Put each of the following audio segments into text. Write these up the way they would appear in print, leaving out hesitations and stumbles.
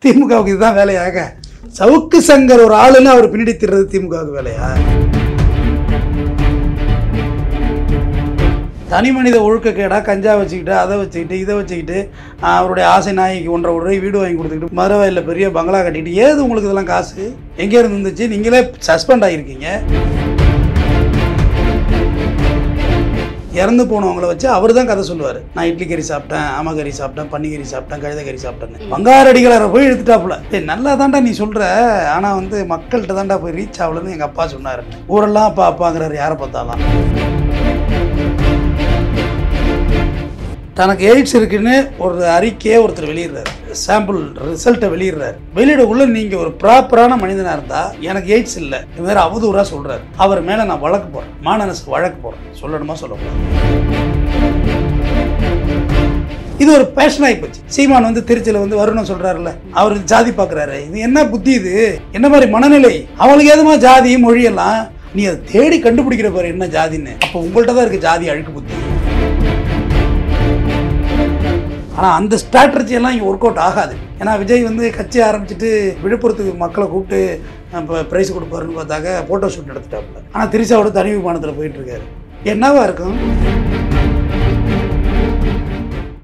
திமுகவுக்கு இதுதான் வேலையாக? சவுக்கு சங்கர் ஒரு ஆளுன்னு அவர் பின்னாடி திடுறது திமுகவுக்கு வேலையா? தனி மனித ஒழுக்கக்கேடா கஞ்சா வச்சுக்கிட்டு அதை வச்சுக்கிட்டு இதை வச்சுக்கிட்டு அவருடைய ஆசை நாய்க்கு 1.5 கோடி வீடு வாங்கி கொடுத்துக்கிட்டு மதுரவாயில் பெரிய பங்களா கட்டிக்கிட்டு ஏது உங்களுக்கு இதெல்லாம் காசு எங்கே இருந்து இருந்துச்சு? நீங்களே சஸ்பெண்ட் ஆகியிருக்கீங்க. இறந்து போனவங்களை வச்சு அவர் தான் கதை சொல்லுவார். நான் இட்லி கறி சாப்பிட்டேன், ஆமக்கறி சாப்பிட்டேன், பன்னிக்கறி சாப்பிட்டேன், கழுத கறி சாப்பிட்டேன்னு. பங்காரடிகளை போய் எடுத்துட்டாப்புல. நல்லா தாண்டா நீ சொல்கிற, ஆனால் வந்து மக்கள்கிட்ட தாண்டா போய் ரீச் ஆகலன்னு எங்கள் அப்பா சொன்னார். ஊரெல்லாம் அப்பா அப்பாங்கிறாரு யாரை பார்த்தாலும். தனக்கு எய்ட்ஸ் இருக்குன்னு ஒரு அறிக்கையை ஒருத்தர் வெளியிடுறாரு, சாம்பிள் ரிசல்ட்டை வெளியிடுறாரு. வெளியிடக்குள்ள நீங்கள் ஒரு ப்ராப்பரான மனிதனாக இருந்தால் எனக்கு எய்ட்ஸ் இல்லை இது மாதிரி அவதூறாக சொல்கிறாரு. அவர் மேலே நான் வழக்கு போகிறேன், மாநகராட்சி வழக்கு போகிறேன். சொல்லணுமா சொல்லக்கூடாது? இது ஒரு பேஷன் ஆகி போச்சு. சீமான் வந்து திருச்சியில் வந்து வரணும்னு சொல்கிறாருல்ல, அவர் ஜாதி பார்க்குறாரு. இது என்ன புத்தி? இது என்ன மாதிரி மனநிலை? அவங்களுக்கு எதுமா ஜாதி மொழியெல்லாம் நீ அதை தேடி கண்டுபிடிக்கிற பாரு என்ன ஜாதின்னு. அப்போ உங்கள்கிட்ட தான் இருக்குது ஜாதி அழுக்கு புத்தி. ஆனால் அந்த ஸ்ட்ராட்டஜியெல்லாம் இங்கே ஒர்க் அவுட் ஆகாது. ஏன்னா விஜய் வந்து கட்சி ஆரம்பிச்சுட்டு விழுப்புரத்துக்கு மக்களை கூப்பிட்டு இப்போ ப்ரைஸ் கொடுப்பாருன்னு பார்த்தாக்க ஃபோட்டோ ஷூட் எடுத்துட்டாப்புல. ஆனால் திரிசாவோட தனி விமானத்தில் போயிட்டுருக்காரு. என்னவா இருக்கும்?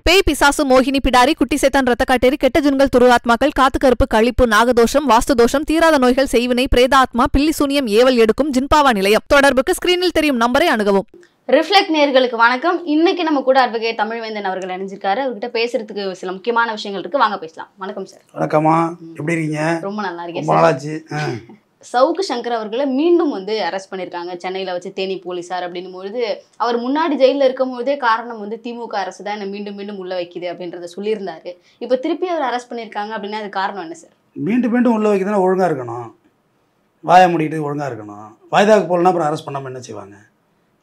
பேய் பிசாசு மோகினி பிடாரி குட்டி சேத்தான் ரத்த காட்டேரி கெட்ட ஜுன்கள் துருவாத்மாக்கள் காத்து கருப்பு கழிப்பு நாகதோஷம் வாஸ்து தோஷம் தீராத நோய்கள் செய்வினை பிரேதாத்மா பில்லி சூனியம் ஏவல் எடுக்கும் ஜின்பாவா நிலையம். தொடர்புக்கு ஸ்கிரீனில் தெரியும் நம்பரை அணுகவும். ரிஃப்ளெக்ட் நேயர்களுக்கு வணக்கம். இன்னைக்கு நம்ம கூட அட்வொகேட் தமிழ்வேந்தன் அவர்கள் இணைஞ்சிருக்காரு. அவர்கிட்ட பேசுறதுக்கு சில முக்கியமான விஷயங்கள் இருக்கு, வாங்க பேசலாம். வணக்கம் சார். வணக்கம்மா, எப்படி இருக்கீங்க? ரொம்ப நல்லா இருக்கேன். சவுக்கு சங்கர் அவர்களை மீண்டும் வந்து அரெஸ்ட் பண்ணியிருக்காங்க சென்னையில் வச்சு, தேனி போலீஸார். அப்படின்னும் பொழுது அவர் முன்னாடி ஜெயிலில் இருக்கும் போதே காரணம் வந்து திமுக அரசு தான் என்னை மீண்டும் மீண்டும் உள்ள வைக்குது அப்படின்றத சொல்லியிருந்தாரு. இப்போ திருப்பி அவர் அரெஸ்ட் பண்ணியிருக்காங்க அப்படின்னா அது காரணம் என்ன சார்? மீண்டும் மீண்டும் உள்ள வைக்கிறதுனா ஒழுங்காக இருக்கணும், வாயை மூடிட்டு ஒழுங்காக இருக்கணும். வாய்தாக்கு போகலன்னா அப்புறம் அரெஸ்ட் பண்ணாமல் என்ன செய்வாங்க?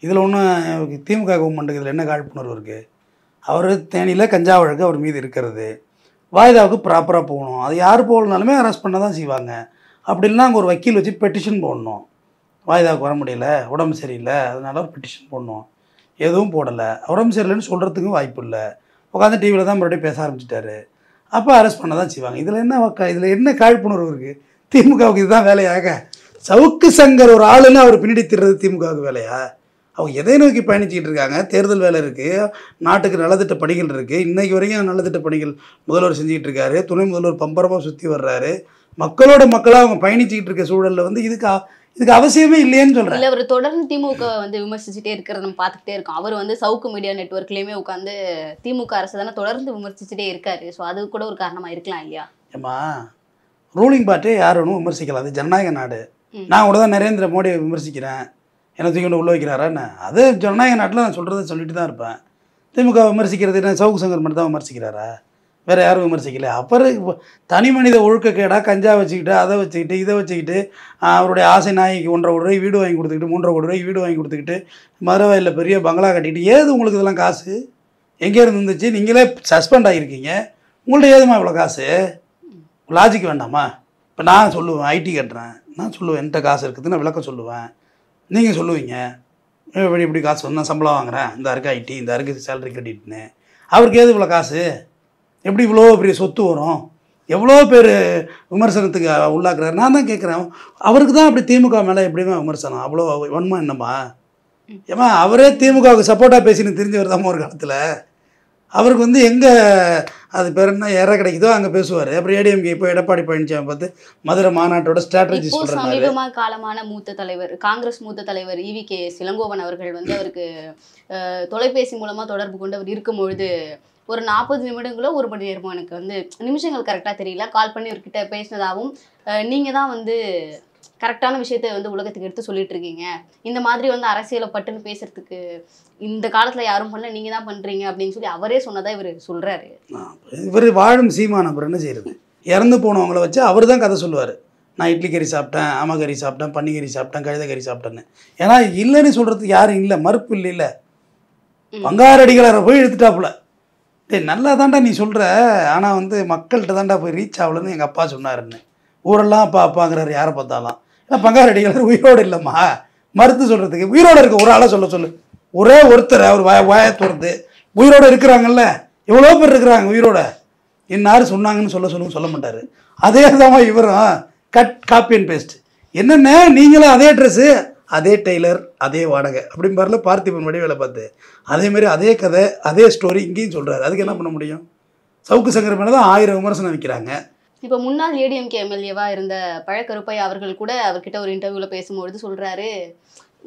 இதில் ஒன்றும் திமுக கவர்மெண்ட்டுக்கு இதில் என்ன காழ்ப்புணர்வு இருக்குது? அவர் தேனியில் கஞ்சா வழக்கு அவர் மீது இருக்கிறது, வாய்தாவுக்கு ப்ராப்பராக போகணும். அது யார் போகலனாலுமே அரெஸ்ட் பண்ண தான் செய்வாங்க. அப்படி இல்லைனா அங்கே ஒரு வக்கீல் வச்சு பெட்டிஷன் போடணும். வாய்தாவுக்கு வர முடியல, உடம்பு சரியில்லை, அதனால ஒரு பெட்டிஷன் போடணும். எதுவும் போடலை, உடம்பு சரியில்லைன்னு சொல்கிறதுக்கும் வாய்ப்பு இல்லை. உட்காந்து டிவியில் தான் மறுபடியும் பேச ஆரம்பிச்சிட்டாரு. அப்போ அரெஸ்ட் பண்ண தான் செய்வாங்க. இதில் என்ன காழ்ப்புணர்வு இருக்குது? திமுகவுக்கு இதுதான் வேலையாக? சவுக்கு சங்கர் ஒரு ஆளுன்னு அவர் பின்னாடி திடுறது திமுகவுக்கு வேலையா? அவங்க எதை நோக்கி பயணிச்சிக்கிட்டு இருக்காங்க? தேர்தல் வேலை இருக்குது, நாட்டுக்கு நலத்திட்ட பணிகள் இருக்குது. இன்றைக்கு வரைக்கும் நலத்திட்ட பணிகள் முதல்வர் செஞ்சுக்கிட்டு இருக்காரு, துணை முதல்வர் பம்பரமாக சுற்றி வர்றாரு. மக்களோட மக்களாக அவங்க பயணிச்சுக்கிட்டு இருக்க சூழலில் வந்து இதுக்கு அவசியமே இல்லையேன்னு சொல்கிறேன். இல்லை, அவர் தொடர்ந்து திமுக வந்து விமர்சிச்சுட்டே இருக்கிறத நம்ம பார்த்துக்கிட்டே இருக்கோம். அவர் வந்து சவுக்கு மீடியா நெட்வொர்க்லேயுமே உட்காந்து திமுக அரசு தானே தொடர்ந்து விமர்சிச்சுட்டே இருக்காரு. ஸோ அது கூட ஒரு காரணமாக இருக்கலாம் இல்லையா? ஏம்மா, ரூலிங் பார்ட்டி யார் வேணும் விமர்சிக்கலாம், அது ஜனநாயக நாடு. நான் கூட தான் நரேந்திர மோடியை விமர்சிக்கிறேன், என்னை தூக்கி கொண்டு உள்ள வைக்கிறாரான்னு. அது ஜனநாயக நாட்டில் நான் சொல்கிறத சொல்லிட்டு தான் இருப்பேன். திமுக விமர்சிக்கிறது என்ன சவுக்கு சங்கர் மட்டும் தான் விமர்சிக்கிறாரா? வேறு யாரும் விமர்சிக்கல. அப்புறம் தனி மனித ஒழுக்கக்கேடா கஞ்சா வச்சுக்கிட்டு அதை வச்சுக்கிட்டு இதை வச்சுக்கிட்டு அவருடைய ஆசை நாய்க்கு 1.5 கோடி ரூபாய் வீடு வாங்கி கொடுத்துக்கிட்டு 3.5 கோடி ரூபாய் வீடு வாங்கி கொடுத்துக்கிட்டு மதுரவாயில் பெரிய பங்களா கட்டிக்கிட்டு ஏது உங்களுக்கு இதெல்லாம் காசு எங்கே இருந்து இருந்துச்சு? நீங்களே சஸ்பெண்ட் ஆகியிருக்கீங்க, உங்கள்ட்ட ஏதுமா இவ்வளோ காசு? லாஜிக் வேண்டாமா? இப்போ நான் சொல்லுவேன் ஐடி கட்டுறேன், நான் சொல்லுவேன் என்கிட்ட காசு இருக்குது, நான் விளக்கம் சொல்லுவேன். நீங்கள் சொல்லுவீங்க இப்படி காசு வந்து நான் சம்பளம் வாங்குகிறேன், இந்த அருக்கு ஐடி, இந்த அருக்கு சேலரி கட்டிட்டுன்னு. அவருக்கு ஏது இவ்வளோ காசு? எப்படி இவ்வளோ பெரிய சொத்து வரும்? எவ்வளோ பேர் விமர்சனத்துக்கு உள்ளாக்குறாரு? நான் தான் கேட்குறேன், அவருக்கு தான் அப்படி திமுக மேலே எப்படியுமே விமர்சனம் அவ்வளோ வன்மா என்னம்மா? ஏமா அவரே திமுகவுக்கு சப்போர்ட்டாக பேசின்னு தெரிஞ்சவர் தான் ஒரு காலத்தில். அவருக்கு வந்து எங்கே அது பேர் என்ன ஏற கிடைக்குதோ அங்கே பேசுவார். அப்புறம் ஏடிஎம்கே இப்போ எடப்பாடி பழனிசாமி பார்த்து மதுரை மாநாட்டோட ஸ்ட்ராட்டஜி சொல்கிறாங்க. சமீபமாக காலமான மூத்த தலைவர், காங்கிரஸ் மூத்த தலைவர் EVK இளங்கோவன் அவர்கள் வந்து அவருக்கு தொலைபேசி மூலமாக தொடர்பு கொண்டு அவர் இருக்கும்பொழுது ஒரு 40 நிமிடங்களோ 1 மணி நேரமோ, எனக்கு வந்து நிமிஷங்கள் கரெக்டாக தெரியல, கால் பண்ணி அவர்கிட்ட பேசினதாகவும் நீங்கள் தான் வந்து கரெக்டான விஷயத்தை வந்து உலகத்துக்கு எடுத்து சொல்லிட்டு இருக்கீங்க, இந்த மாதிரி வந்து அரசியலை பட்டுன்னு பேசுறதுக்கு இந்த காலத்தில் யாரும் பண்ணல, நீங்கள் தான் பண்ணுறீங்க அப்படின்னு சொல்லி அவரே சொன்னதா இவர் சொல்கிறாரு. இவர் வாழும் சீமான் அப்புறம் என்ன செய்யறது? இறந்து போனவங்கள வச்சு அவர் தான் கதை சொல்லுவார். நான் இட்லி கறி சாப்பிட்டேன், ஆமக்கறி சாப்பிட்டேன், பன்னிக்கறி சாப்பிட்டேன், கழுத கறி சாப்பிட்டேன்னு. ஏன்னா இல்லைன்னு சொல்கிறதுக்கு யாரும் இல்லை, மறுப்பு இல்லை. பங்காரடிகளை போய் எடுத்துட்டாப்புல. நல்லா தாண்டா நீ சொல்கிற, ஆனால் வந்து மக்கள்கிட்ட தாண்டா போய் ரீச் ஆகலன்னு எங்கள் அப்பா சொன்னாருன்னு. ஊரெல்லாம் அப்பா அப்பாங்கிறாரு யாரை பார்த்தாலும். ஏன்னா பங்காரடிகள் உயிரோடு இல்லைம்மா, மறுத்து சொல்கிறதுக்கு. உயிரோடு இருக்க ஒரு ஆளை சொல்ல ஒரே ஒருத்தர் அவர் வாயை துறந்து உயிரோடு இருக்கிறாங்கல்ல, எவ்வளோ பேர் இருக்கிறாங்க உயிரோட. இன்னார் சொன்னாங்கன்னு சொல்ல மாட்டார். அதே தான் இவரும் காப்பி அண்ட் பேஸ்ட். என்னென்ன நீங்களும் அதே ட்ரெஸ்ஸு, அதே டெய்லர், அதே வாடகை அப்படிம்பாரில் பார்த்திபன் வடிவேலை பார்த்து அதேமாரி அதே கதை அதே ஸ்டோரி இங்கேயும் சொல்கிறாரு. அதுக்கு என்ன பண்ண முடியும்? சவுக்கு சங்கர் மேலே தான் 1000 விமர்சனம் வைக்கிறாங்க. இப்போ முன்னாள் ஏடிஎம்கே எம்எல்ஏவா இருந்த பழக்கருப்பையா அவர்கள் கூட அவர்கிட்ட ஒரு இன்டர்வியூவில் பேசும்பொழுது சொல்கிறாரு,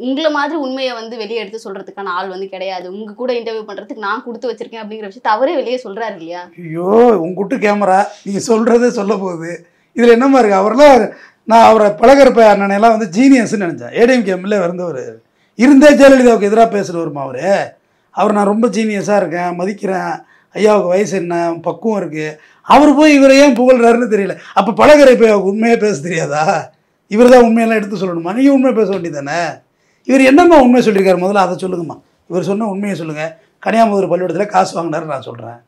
உங்களை மாதிரி உண்மையை வந்து வெளியே எடுத்து சொல்கிறதுக்கான ஆள் வந்து கிடையாது, உங்கள் கூட இன்டர்வியூ பண்ணுறதுக்கு நான் கொடுத்து வச்சிருக்கேன் அப்படிங்கிற விஷயத்தை அவரே வெளியே சொல்கிறாரு இல்லையா? ஐயோ உங்ககிட்ட கேமரா நீங்கள் சொல்கிறதே சொல்ல போகுது. இதில் என்னமா இருக்குது? அவரெல்லாம் நான் அவரை பழகருப்ப அண்ணனையெல்லாம் வந்து ஜீனியஸ்ன்னு நினச்சேன். ஏடிஎம்கே எம்எல்ஏ இருந்தவர், இருந்தே ஜெயலலிதாவுக்கு எதிராக பேசுகிறவருமா அவர் நான் ரொம்ப ஜீனியஸாக இருக்கேன், மதிக்கிறேன், ஐயாவுக்கு வயசு என்ன, பக்குவம் இருக்குது. அவர் போய் இவரை ஏன் புகழ்றாருன்னு தெரியல. அப்போ பழகருப்பையாவுக்கு உண்மையாக பேச தெரியாதா? இவர் தான் உண்மையெல்லாம் எடுத்து சொல்லணுமா? நீங்கள் உண்மையை பேச வேண்டியதானே? இவர் என்னம்மா உண்மை சொல்லியிருக்காரு? முதல்ல அதை சொல்லுங்கம்மா. இவர் சொன்ன உண்மையை சொல்லுங்கள். கன்னியாகுமரி பள்ளிக்கூடத்தில் காசு வாங்கினாரு நான் சொல்கிறேன்,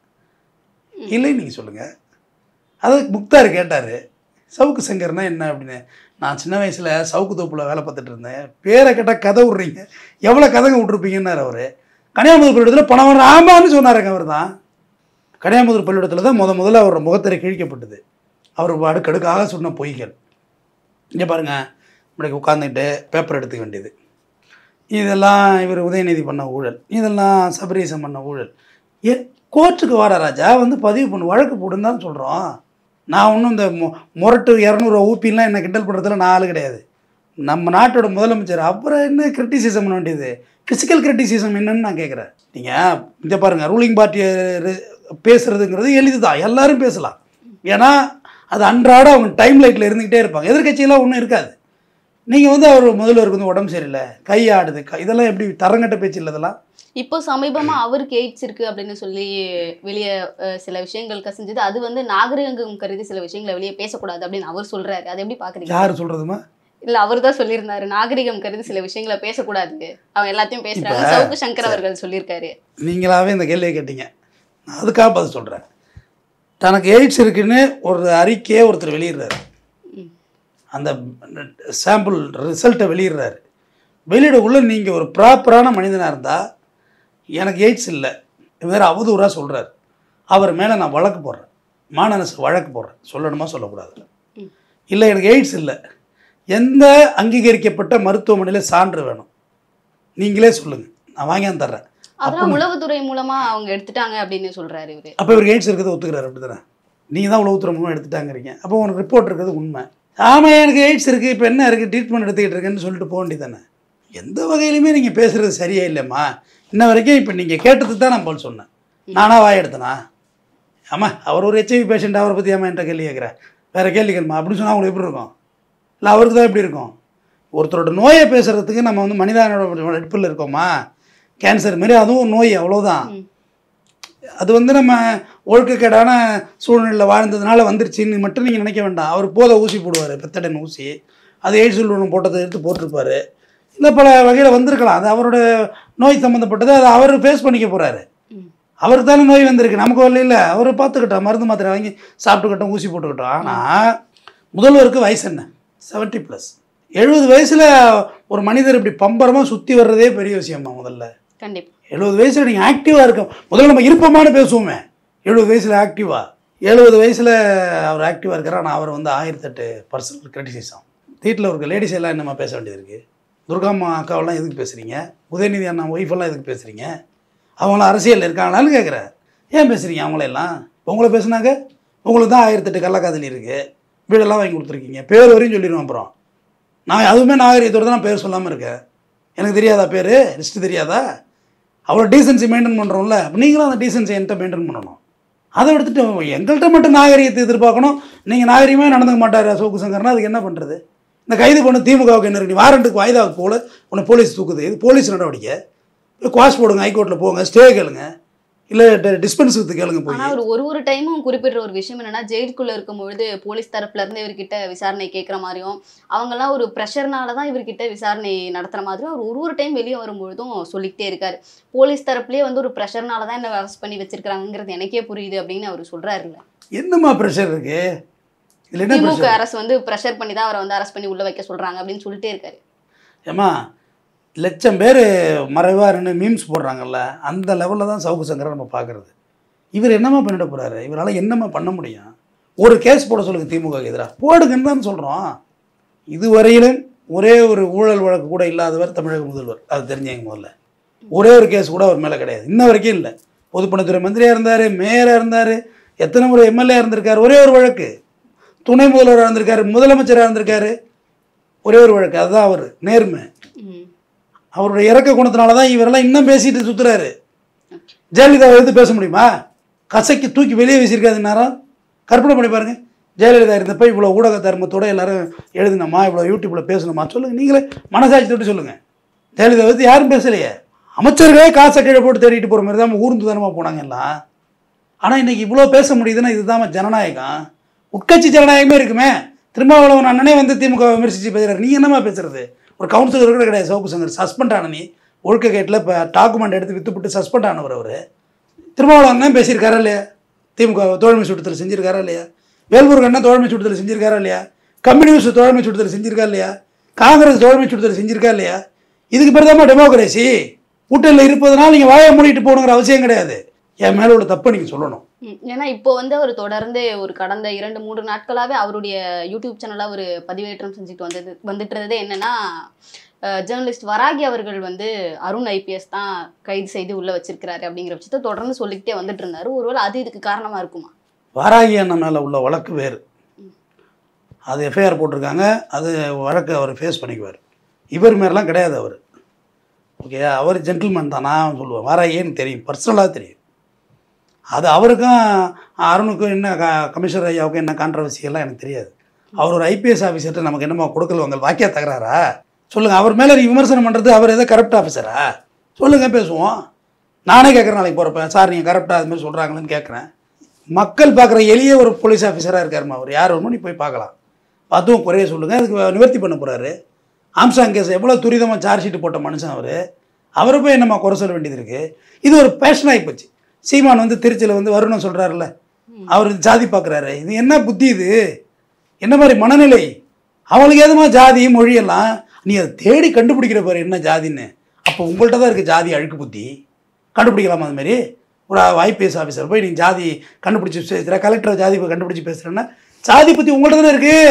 இல்லை நீங்கள் சொல்லுங்கள். அது முக்தார் கேட்டார், சவுக்கு சங்கர்னா என்ன அப்படின்னு. நான் சின்ன வயசில் சவுக்கு தோப்பில் வேலை பார்த்துட்டு இருந்தேன், பேரை கேட்டால் கதை விட்றீங்க, எவ்வளோ கதைங்க விட்ருப்பீங்கன்னார் அவர். கன்னியாகுமரி பள்ளிக்கூடத்தில் பணம் வர ஆமான்னு சொன்னாருங்க. அவர் தான் கன்னியாகுமரி பள்ளிக்கூடத்தில் தான் முதல்ல அவரோட முகத்திரை கிழிக்கப்பட்டது. அவர் அடுக்கடுக்காக சொன்ன பொய்கள். இங்கே பாருங்கள், இப்படி உட்காந்துக்கிட்டு பேப்பர் எடுத்துக்க வேண்டியது, இதெல்லாம் இவர் உதயநிதி பண்ண ஊழல், இதெல்லாம் சபரீசம் பண்ண ஊழல். கோர்ட்டுக்கு வாடா ராஜா, வந்து பதிவு பண்ணு, வழக்கு போடுன்னு தான் சொல்கிறோம். நான் ஒன்றும் இந்த முரட்டு 200 ஊப்பின்லாம் என்ன கிண்டல் பண்ணுறதுல நான் ஆள் கிடையாது. நம்ம நாட்டோட முதலமைச்சர், அப்புறம் என்ன கிரிட்டிசிசம் பண்ண வேண்டியது? ஃபிசிக்கல் கிரிட்டிசிசம் என்னன்னு நான் கேட்குறேன். நீங்கள் இங்கே பாருங்கள், ரூலிங் பார்ட்டியை பேசுகிறதுங்கிறது எளிது தான், எல்லோரும் பேசலாம். ஏன்னா அது அன்றாட அவங்க டைம் லைட்டில் இருந்துக்கிட்டே இருப்பாங்க. எதிர்கட்சியெல்லாம் ஒன்றும் இருக்காது. நீங்கள் வந்து அவர் முதல்வருக்கு வந்து உடம்பு சரியில்லை, கை ஆடுது, இதெல்லாம் எப்படி தரங்கட்ட பேச்சு இல்லை இதெல்லாம்? இப்போ சமீபமா அவருக்கு எய்ட்ஸ் இருக்கு அப்படின்னு சொல்லி வெளியே சில விஷயங்கள் கசிஞ்சது. அது வந்து நாகரிகம் கருதி சில விஷயங்களை வெளியே பேசக்கூடாது அப்படின்னு அவர் சொல்றாரு. அதை எப்படி பாக்குறீங்க? யார் சொல்றதுமா? இல்ல அவர் தான் சொல்லியிருந்தாரு, நாகரிகம் கருதி சில விஷயங்களை பேசக்கூடாது, அவன் எல்லாத்தையும் பேசுறாங்க, சவுக்கு சங்கர் அவர்கள் சொல்லியிருக்காரு. நீங்களாவே இந்த கேள்வியை கேட்டீங்க, நான் அதுக்காக பார்த்து சொல்றேன். தனக்கு எய்ட்ஸ் இருக்குன்னு ஒரு அறிக்கையை ஒருத்தர் வெளியிடுறாரு, அந்த சாம்பிள் ரிசல்ட்டை வெளியிடுறாரு. வெளியிடக்குள்ள நீங்கள் ஒரு ப்ராப்பரான மனிதனாக இருந்தால், எனக்கு எய்ட்ஸ் இல்லை வேறு அவதூறாக சொல்கிறார், அவர் மேலே நான் வழக்கு போடுறேன், மாநகராட்சி வழக்கு போடுறேன், சொல்லணுமா சொல்லக்கூடாது? இல்லை எனக்கு எய்ட்ஸ் இல்லை, எந்த அங்கீகரிக்கப்பட்ட மருத்துவமனையில் சான்று வேணும், நீங்களே சொல்லுங்கள், நான் வாங்கி தர்றேன். அதெல்லாம் உளவுத்துறை மூலமா அவங்க எடுத்துட்டாங்க அப்படின்னு சொல்றாரு இவரு. அப்போ இவருக்கு எய்ட்ஸ் இருக்கிறது ஒத்துக்கிறாரு, அப்படி தானே? நீங்கள் தான் உளவுத்துறை மூலமாக எடுத்துட்டாங்கிறீங்க. அப்போ உனக்கு ரிப்போர்ட் இருக்கிறது உண்மை. ஆமாம் எனக்கு எய்ட்ஸ் இருக்குது, இப்போ என்ன இருக்குது, ட்ரீட்மெண்ட் எடுத்துக்கிட்டு இருக்கேன்னு சொல்லிட்டு போக வேண்டியது தானே? எந்த வகையிலுமே நீங்கள் பேசுகிறது சரியே இல்லைம்மா. இன்ன வரைக்கும் இப்போ நீங்கள் கேட்டதுக்கு தான் நான் போல் சொன்னேன், நானாக வாய் எடுத்தேனா? ஆமாம் அவர் ஒரு ஹெச்ஐவி பேஷண்ட், அவரை பற்றி ஏமா என்கிட்ட கேள்வி கேட்குறேன், வேறு கேள்வி கேட்குமா அப்படின்னு சொன்னால் அவங்களுக்கு எப்படி இருக்கும்? இல்லை அவருக்கு தான் எப்படி இருக்கும்? ஒருத்தரோட நோயை பேசுகிறதுக்கு நம்ம வந்து மனிதனோட நட்பில் இருக்கோமா? கேன்சர் மாரி அதுவும் ஒரு நோய், அவ்வளோதான். அது வந்து நம்ம ஒழுக்கக்கேடான சூழ்நிலையில் வாழ்ந்ததுனால வந்துருச்சின்னு மட்டும் நீங்கள் நினைக்க வேண்டாம். அவர் போதை ஊசி போடுவார், பெத்தடன் ஊசி, அது எய்ட்ஸ் ஒன்று போட்டதை எடுத்து போட்டிருப்பார், இல்லை பல வகையில் வந்திருக்கலாம். அது அவரோட நோய் சம்மந்தப்பட்டது, அதை அவர் ஃபேஸ் பண்ணிக்க போகிறாரு. அவருக்கு தானே நோய் வந்திருக்கு, நமக்கு வரல. இல்லை அவர் பார்த்துக்கிட்டோம், மருந்து மாத்திரை வாங்கி சாப்பிட்டுக்கிட்டோம், ஊசி போட்டுக்கிட்டோம். ஆனால் முதல்வருக்கு வயசு என்ன? 70+. 70 வயசில் ஒரு மனிதர் இப்படி பம்பரமாக சுற்றி வர்றதே பெரிய விஷயம்மா. முதல்ல கண்டிப்பாக 70 வயசில் நீங்கள் ஆக்டிவாக இருக்க, முதல்ல நம்ம இருப்போமானு பேசுவோமே. 70 வயசில் ஆக்டிவாக, 70 வயசில் அவர் ஆக்டிவாக இருக்கிறார். ஆனால் அவர் வந்து 1008 பர்சனல் கிரிட்டிசிசம். வீட்டில் இருக்க லேடிஸ் எல்லாம் என்னம்மா பேச வேண்டியது இருக்குது? துர்காம்மா அக்காவெல்லாம் எதுக்கு பேசுகிறீங்க? உதயநிதி அண்ணா ஒய்ஃபெல்லாம் எதுக்கு பேசுகிறீங்க? அவங்களாம் அரசியல் இருக்காங்களான்னு கேட்குறேன். ஏன் பேசுகிறீங்க அவங்களெல்லாம்? உங்களை பேசுனாங்க, உங்களுக்கு தான் 1008 கள்ளக்காதலி இருக்குது, வீடெல்லாம் வாங்கி கொடுத்துருக்கீங்க, பேர் வரையும் சொல்லிடுவோம். அப்புறம் நான் அதுவுமே நாகரிகத்தோடு தான் நான் பேர் சொல்லாமல் இருக்கேன். எனக்கு தெரியாதா பேர் லிஸ்ட்டு தெரியாதா? அவ்வளோ டீசன்சி மெயின்டைன் பண்ணுறோம்ல, அப்போ நீங்களும் அந்த டீசன்சி என்கிட்ட மெயின்டைன் பண்ணணும். அதை எடுத்துகிட்டு எங்கள்கிட்ட மட்டும் நாகரிகத்தை எதிர்பார்க்கணும். நீங்கள் நாகரிகமாக நடந்துக்க மாட்டார் சவுக்கு சங்கர்னா அதுக்கு என்ன பண்ணுறது? இந்த கைது பண்ண திமுகவுக்கு என்ன இருக்கு? நீ வாரண்ட்டுக்கு வாய்தாவுக்கு போல உன்னை போலீஸ் தூக்குது, இது போலீஸ் நடவடிக்கை. குவாஷ் போடுங்க, ஹைகோர்ட்டில் போங்க, ஸ்டே கேளுங்க, இல்லை டிஸ்பென்ஸ் வித்து கேளுங்க போய். ஆனால் ஒரு டைமும் குறிப்பிட்ட ஒரு விஷயம் என்னன்னா, ஜெயிலுக்குள்ளே இருக்கும்பொழுது போலீஸ் தரப்புல இருந்து இவர்கிட்ட விசாரணை கேட்குற மாதிரியும், அவங்கெல்லாம் ஒரு ப்ரெஷர்னால தான் இவர்கிட்ட விசாரணை நடத்துகிற மாதிரியும் அவர் ஒரு டைம் வெளியே வரும்பொழுதும் சொல்லிக்கிட்டே இருக்காரு. போலீஸ் தரப்புலேயே வந்து ஒரு ப்ரெஷர்னால தான் என்ன அரெஸ்ட் பண்ணி வச்சிருக்காங்கிறது எனக்கே புரியுது அப்படின்னு அவர் சொல்கிறாருல்ல. என்னம்மா ப்ரெஷர் இருக்கு? திமுக அரசு வந்து ப்ரெஷர் பண்ணி தான் அவரை வந்து அரெஸ்ட் பண்ணி உள்ள வைக்க சொல்கிறாங்க அப்படின்னு சொல்லிட்டே இருக்காரு. ஏம்மா, லட்சம் பேர் மறைவாருன்னு மீம்ஸ் போடுறாங்கல்ல, அந்த லெவலில் தான் சவுக்கு சங்கரை நம்ம பார்க்குறது. இவர் என்னம்மா பண்ணிட போகிறாரு? இவரால் என்னம்மா பண்ண முடியும்? ஒரு கேஸ் போட சொல்லுங்கள் திமுக எதிராக, போடுங்கன்னு தான் சொல்கிறோம். இதுவரையிலும் ஒரே ஒரு ஊழல் வழக்கு கூட இல்லாதவர் தமிழக முதல்வர், அது தெரிஞ்சவங்க. முதல்ல ஒரே ஒரு கேஸ் கூட அவர் மேலே கிடையாது, இன்ன வரைக்கும் இல்லை. பொதுப்பணித்துறை மந்திரியாக இருந்தார், மேயராக இருந்தார், எத்தனை முறை எம்எல்ஏ இருந்திருக்கார், ஒரே ஒரு வழக்கு. துணை முதல்வராக இருந்திருக்காரு, முதலமைச்சராக இருந்திருக்காரு, ஒரே ஒரு வழக்கு. அதுதான் அவர் நேர்மை. அவருடைய இறக்க குணத்தினால தான் இவரெல்லாம் இன்னும் பேசிட்டு சுற்றுறாரு. ஜெயலலிதாவை எடுத்து பேச முடியுமா? கசைக்கு தூக்கி வெளியே வீசியிருக்காது நேரம். கற்பனை பண்ணி பாருங்கள். ஜெயலலிதா இருந்தப்போ இவ்வளோ ஊடக தர்மத்தோடு எல்லோரும் எழுதினோமா, இவ்வளோ யூடியூப்பில் பேசணுமா? சொல்லுங்கள், நீங்களே மனசாட்சி தொட்டு சொல்லுங்கள். ஜெயலலிதா வந்து யாரும் பேசலையே. அமைச்சர்களே காசை கீழே போட்டு தேடிட்டு போகிற மாதிரி தான் ஊர்ந்து தனமாக போனாங்க எல்லாம். ஆனால் இன்றைக்கி இவ்வளோ பேச முடியுதுன்னா இதுதான் ஜனநாயகம். உட்கட்சி ஜனநாயகமே இருக்குமே. திருமாவளவன் அண்ணனே வந்து திமுக விமர்சித்து பேசுகிறார், நீ என்னமா பேசுறது? ஒரு கவுன்சிலர் கூட கிடையாது. சவுக்கு சங்கர் சஸ்பெண்ட் ஆன நீ ஒழுக்க கேட்டில் இப்போ டாக்குமெண்ட் எடுத்து வித்துப்பட்டு சஸ்பெண்ட் ஆனவர். அவர் திருமாவளவன் தான் பேசியிருக்காரா இல்லையா? திமுக தோழமை சுட்டத்தில் செஞ்சிருக்காரா இல்லையா? வேல்முருகன் தோழமை சுட்டத்தில் செஞ்சிருக்காரா இல்லையா? கம்யூனிஸ்ட் தோழமை சுட்டத்தில் செஞ்சிருக்கா இல்லையா? காங்கிரஸ் தோழமை சுட்டத்தில் செஞ்சிருக்கா இல்லையா? இதுக்கு பேர் தான் டெமோக்ரஸி. கூட்டணியில் இருப்பதனால நீங்கள் வாயை மூடிட்டு போகணுங்கிற அவசியம் கிடையாது. என் மேலே உள்ள தப்பை நீங்கள் சொல்லணும். ஏன்னா இப்போ வந்து அவர் தொடர்ந்து ஒரு கடந்த 2-3 நாட்களாகவே அவருடைய யூடியூப் சேனலாக ஒரு பதிவேற்றம் செஞ்சுட்டு வந்துட்டு இருந்தது என்னன்னா, ஜேர்னலிஸ்ட் வராகி அவர்கள் வந்து அருண் ஐபிஎஸ் தான் கைது செய்து உள்ள வச்சிருக்கிறாரு அப்படிங்கிற பட்சத்தை தொடர்ந்து சொல்லிக்கிட்டே வந்துட்டு இருந்தாரு. ஒருவேளை அது இதுக்கு காரணமா இருக்குமா? வராகி அண்ணன் மேலே உள்ள வழக்கு வேறு, அது எஃப்ஐஆர் போட்டிருக்காங்க, அது வழக்கு அவர் ஃபேஸ் பண்ணிக்குவார். இவர் மாரிலாம் கிடையாது அவர். ஓகே, அவர் ஜென்டில்மேன் தான். நான் சொல்லுவேன், வராகின்னு தெரியும், பர்சனலாக தெரியும். அது அவருக்கும் அருணுக்கும் என்ன கமிஷனர் ஐயாவுக்கும் என்ன கான்ட்ரவர்சியெல்லாம் எனக்கு தெரியாது. அவர் ஒரு ஐபிஎஸ் ஆஃபீஸர்கிட்ட நமக்கு என்னமோ கொடுக்கல் வாங்கல் வாக்கியா தகராறா? சொல்லுங்கள். அவர் மேலே விமர்சனம் பண்ணுறது அவர் எதோ கரப்ட் ஆஃபீஸரா? சொல்லுங்கள், பேசுவோம். நானே கேட்குறேன், நாளைக்கு போகிறப்ப சார் நீங்கள் கரப்டாக அதுமாதிரி சொல்கிறாங்களேன்னு கேட்குறேன். மக்கள் பார்க்குற எளிய ஒரு போலீஸ் ஆஃபீஸராக இருக்காருமா அவர். யார் வருமோ நீ போய் பார்க்கலாம், அதுவும் குறைய சொல்லுங்கள். அதுக்கு நிவர்த்தி பண்ண போகிறாரு. ஆம்சாங் கேஸ் எவ்வளோ துரிதமாக சார்ஜ் ஷீட் போட்ட மனுஷன் அவர். அவரை போய் என்னம்மா குறை சொல்ல வேண்டியது இருக்குது? இது ஒரு பேஷன் ஆகி போச்சு. சீமான் வந்து திருச்சியில் வந்து வரணும்னு சொல்கிறாருல்ல, அவர் ஜாதி பார்க்குறாரு. இது என்ன புத்தி? இது என்ன மாதிரி மனநிலை? அவங்களுக்கு எதுமா ஜாதி மொழியெல்லாம் நீ அதை தேடி கண்டுபிடிக்கிற பாரு என்ன ஜாதின்னு. அப்போ உங்கள்கிட்ட தான் இருக்குது ஜாதி அழுக்கு புத்தி. கண்டுபிடிக்கலாமா? அதுமாரி ஒரு ஐபிஎஸ் ஆஃபீஸர் போய் நீங்கள் ஜாதி கண்டுபிடிச்சி பேசுகிற, கலெக்டரை ஜாதி கண்டுபிடிச்சி பேசுகிறேன்னா ஜாதி புத்தி உங்கள்கிட்ட தானே இருக்குது.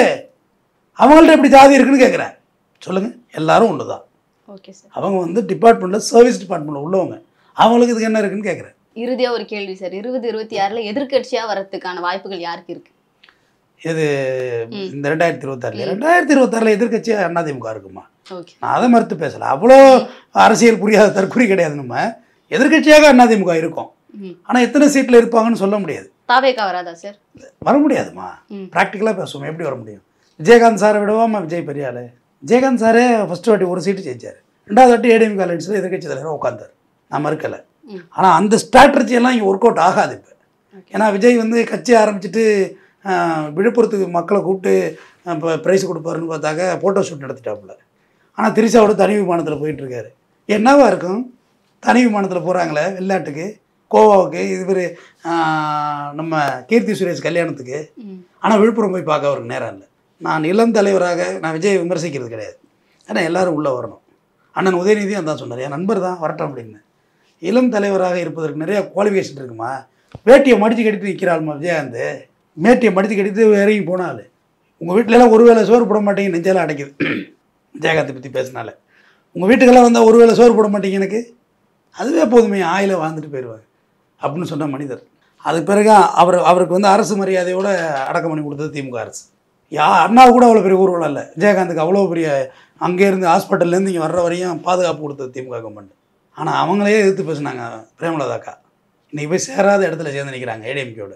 அவங்கள்ட்ட எப்படி ஜாதி இருக்குன்னு கேட்குறேன். சொல்லுங்கள். எல்லாரும் ஒன்று தான். Okay sir. அவங்க வந்து டிபார்ட்மெண்ட்டில் சர்வீஸ் டிபார்ட்மெண்ட்டில் உள்ளவங்க. அவங்களுக்கு இதுக்கு என்ன இருக்குன்னு கேட்குறேன். இறுதியாக ஒரு கேள்வி சார், 2026 எதிர்கட்சியாக வரதுக்கான வாய்ப்புகள் யாருக்கு இருக்குது? இது இந்த 2026 எதிர்கட்சியாக அதிமுக இருக்குமா? நான் அதை மறுத்து பேசலை. அவ்வளோ அரசியல் புரியாத தற்கொலை கிடையாது. நம்ம எதிர்கட்சியாக அதிமுக இருக்கும். ஆனால் எத்தனை சீட்டில் இருப்பாங்கன்னு சொல்ல முடியாது. தாவேகா வராதா சார்? வர முடியாதுமா. ப்ராக்டிக்கலாக பேசுவோம். எப்படி வர முடியும்? விஜயகாந்த் சாரை விடவாமா விஜய் பெரிய ஆள். விஜயகாந்த் சாரே ஃபஸ்ட்டு வாட்டி ஒரு சீட்டு ஜெயிச்சார், 2வது வாட்டி ஏடிஎம்கே அலைன்ஸில் எதிர்கட்சி தலைவராக உட்காந்தார். நான் மறுக்கலை. ஆனால் அந்த ஸ்ட்ராட்டஜியெல்லாம் இங்கே ஒர்க் அவுட் ஆகாது இப்போ. ஏன்னா விஜய் வந்து கட்சி ஆரம்பிச்சுட்டு விழுப்புரத்துக்கு மக்களை கூப்பிட்டு இப்போ ப்ரைஸ் கொடுப்பாருன்னு பார்த்தாக்க ஃபோட்டோ ஷூட் நடத்திட்டாப்புல. ஆனால் திரிசாவோட தனி விமானத்தில் போயிட்டுருக்காரு. என்னவா இருக்கும்? தனி விமானத்தில் போகிறாங்களே வெளிநாட்டுக்கு, கோவாவுக்கு, இவர் நம்ம கீர்த்தி சுரேஷ் கல்யாணத்துக்கு. ஆனால் விழுப்புரம் போய் பார்க்க அவருக்கு நேரம் இல்லை. நான் இளம் தலைவராக நான் விஜய் விமர்சிக்கிறது கிடையாது. ஏன்னா எல்லோரும் உள்ளே வரணும். அண்ணன் உதயநிதியும் அதான் சொன்னார், என் நண்பர் தான் வரட்டும் அப்படின்னு. இளம் தலைவராக இருப்பதற்கு நிறைய குவாலிஃபிகேஷன் இருக்குமா? வேட்டியை மடித்து கட்டிட்டு நிற்கிறாள்மா விஜயகாந்த். மேட்டியை மடித்து கட்டிட்டு இறங்கி போனாள். உங்கள் வீட்டிலலாம் ஒரு வேளை சோறு போட மாட்டீங்க, நெஞ்செல்லாம் அடைக்குது விஜயகாந்தை பற்றி பேசினால. உங்கள் வீட்டுக்கெல்லாம் வந்தால் ஒரு வேளை சோறு போட மாட்டீங்க, எனக்கு அதுவே போதுமே, ஆயில வாழ்ந்துட்டு போயிடுவாங்க அப்படின்னு சொன்ன மனிதர். அதுக்கு பிறகு அவருக்கு வந்து அரசு மரியாதையோடு அடக்கம் பண்ணி கொடுத்தது திமுக அரசு. அண்ணாவுக்கு கூட அவ்வளோ பெரிய ஊர்வலம் இல்லை. விஜயகாந்துக்கு அவ்வளோ பெரிய அங்கேருந்து ஹாஸ்பிட்டல்லேருந்து இங்கே வர்ற வரையும் பாதுகாப்பு கொடுத்தது திமுக கவர்மெண்ட். ஆனால் அவங்களே எதிர்த்து பேசுனாங்க பிரேமலதாக்கா. இன்றைக்கி போய் சேராத இடத்துல சேர்ந்து நிற்கிறாங்க ஏடிஎம்கேயோட.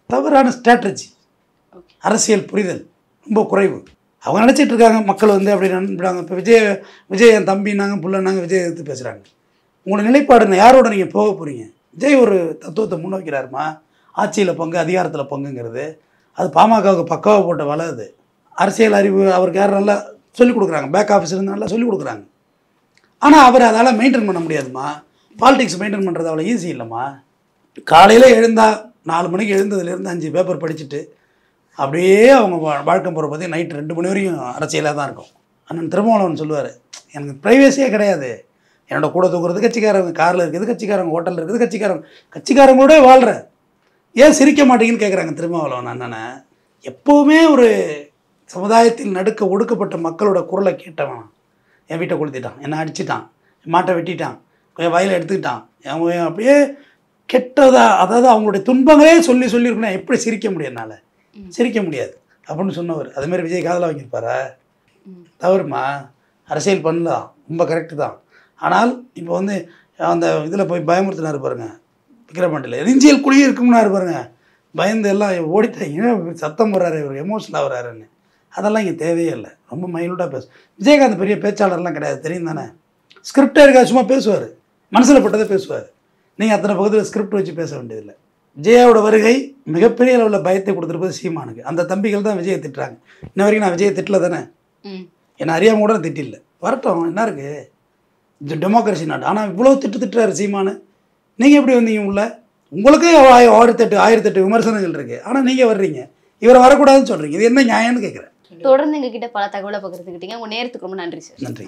தவறான ஸ்ட்ராட்டஜி, அரசியல் புரிதல் ரொம்ப குறைவு. அவங்க நினச்சிட்டு இருக்காங்க மக்கள் வந்து அப்படி நினைப்பாங்க. இப்போ விஜய் என் தம்பினாங்க, புள்ளனாங்க, விஜய் எதிர்த்து பேசுகிறாங்க. உங்களோட நிலைப்பாடுங்க, யாரோட நீங்கள் போக போகிறீங்க? விஜய் ஒரு தத்துவத்தை முன்னோக்கிறாருமா, ஆட்சியில் பங்கு, அதிகாரத்தில் பங்குங்கிறது. அது பாமகவுக்கு பக்காவை போட்ட வலை. அது அரசியல் அறிவு அவருக்கு யாரும் நல்லா சொல்லிக் கொடுக்குறாங்க, பேக் ஆஃபீஸர்லேருந்து நல்லா சொல்லிக் கொடுக்குறாங்க. ஆனால் அவர் அதால் மெயின்டைன் பண்ண முடியாதுமா. பாலிடிக்ஸ் மெயின்டைன் பண்ணுறது அவ்வளோ ஈஸி இல்லைம்மா. காலையில் எழுந்தால் 4 மணிக்கு எழுந்ததுலேருந்து 5 பேப்பர் படிச்சுட்டு அப்படியே அவங்க வாழ்க்கை போகிற பற்றி நைட்டு 2 மணி வரையும் அரசியலாக தான் இருக்கும். அண்ணன் திருமாவளவன் சொல்லுவார், எனக்கு ப்ரைவேசியே கிடையாது, என்னோட கூட தூக்குறது கட்சிக்காரங்க, காரில் இருக்குது கட்சிக்காரங்க, ஹோட்டலில் இருக்குது கட்சிக்காரங்களோட வாழ்கிறேன். ஏன் சிரிக்க மாட்டீங்கன்னு கேட்குறாங்க திருமாவளவன் அண்ணனை. எப்போவுமே ஒரு சமுதாயத்தில் நடுக்க ஒடுக்கப்பட்ட மக்களோட குரலை கேட்டவன். என் வீட்டை கொளுத்திட்டான், என்னை அடிச்சிட்டான், மாட்டை வெட்டிட்டான், என் வயலை எடுத்துக்கிட்டான், அவன் அப்படியே கெட்டதா, அதாவது அவங்களுடைய துன்பங்களே சொல்லியிருக்கணும். எப்படி சிரிக்க முடியும் என்னால்? சிரிக்க முடியாது அப்படின்னு சொன்னவர். அதுமாதிரி விஜய் காதலாக வாங்கியிருப்பாரா? தவறுமா. அரசியல் பண்ணலாம், ரொம்ப கரெக்டு தான். ஆனால் இப்போ வந்து அந்த இதில் போய் பயமுறுத்தினார் பாருங்க, விக்கிரமாண்டியில் எரிஞ்சியல் குழி இருக்கும்னாரு பாருங்க, பயந்து எல்லாம் ஓடிட்டாங்க. சத்தம் போடுறாரு, இவர் எமோஷனல் ஆகிறாருன்னு. அதெல்லாம் இங்கே தேவையே இல்லை. ரொம்ப மைல்டாக பேசும். விஜயகாந்த் பெரிய பேச்சாளர்லாம் கிடையாது, தெரியும் தானே. ஸ்கிரிப்டாக இருக்கா, சும்மா பேசுவார், மனசில் பட்டதை பேசுவார். நீங்கள் அத்தனை பக்கத்தில் ஸ்கிரிப்ட் வச்சு பேச வேண்டியதில்லை. விஜயாவோட வருகை மிகப்பெரிய அளவில் பயத்தை கொடுத்துருப்பது சீமானுக்கு. அந்த தம்பிகள் தான் விஜயை திட்டுறாங்க. இன்ன வரைக்கும் நான் விஜயை திட்டல தானே, என்னை அறியாமல் கூட திட்டில்லை. வரட்டும், என்ன இருக்குது, இது டெமோக்ரஸி நாடு. ஆனால் இவ்வளோ திட்டுறாரு சீமானு. நீங்கள் எப்படி வந்தீங்க உள்ள? உங்களுக்கே 1008 விமர்சனங்கள் இருக்குது, ஆனால் நீங்கள் வர்றீங்க, இவரை வரக்கூடாதுன்னு சொல்கிறீங்க. இது என்ன நியாயம்னு கேட்குறேன். தொடர்ந்து எங்ககிட்ட பல தகவலை பகிர்ந்துக்கிட்டீங்க. உங்கள் நேரத்துக்கு ரொம்ப நன்றி சார். நன்றி.